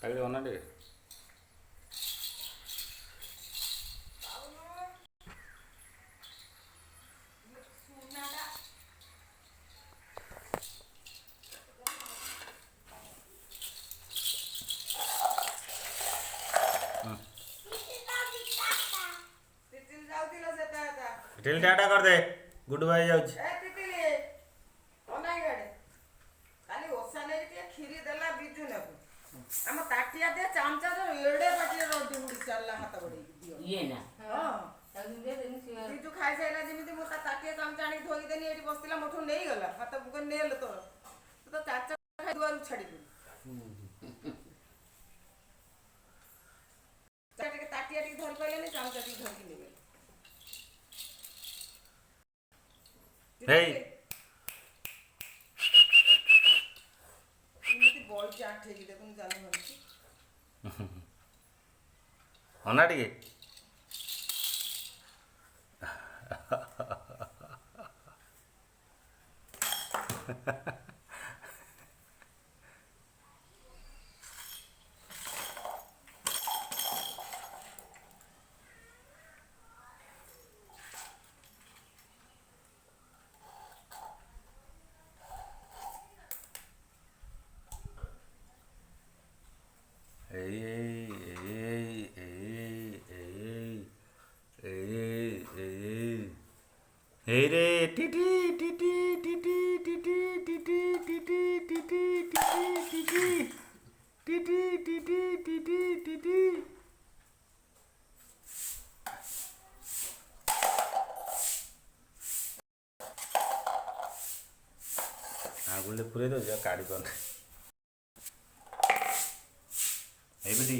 ଖାଇଲେ ଅନା ଟିକେ तितली टाटा कर दे गुड बाय जाऊ ଆମ ତାଟିଆ ଦେ ଚାମଚା ଏଡେ ପାଟିରେ ରଡି ଉଡି ଚାଲିଲା ହାତ ବଢେଇକି ଦିଅ ଇଏ ନା ବିଜୁ ଖାଇସାଇଲା ଯେମିତି ମୁଁ ତା ତାଟିଆ ଚାମଚା ଆଣିକି ଧୋଇକି ଦେନି ଏଠି ବସିଥିଲା ମୋଠୁ ନେଇଗଲା ହାତ ବୁକ ନେଲ ତୋର ତୁ ତ ଚାଚା ଖାଇ ଦୁଆରୁ ଛାଡିଲୁ ଟିକେ ତାଟିଆ ଟିକେ ଧରି ପାରିଲେନି ଚାମଚା ଟିକେ ଧରିକି ନେଇଗଲେ ହେଇ ଏମିତି ବଇଚି ଆଣ୍ଠେଇକି ଦେଖୁନୁ ଚାଲୁ ଧରିକି ଅନା ଟିକେ Hey re titi titi titi titi titi titi titi titi titi titi titi titi आगुले पूरे दो जा काढ़ी कर ए बेटी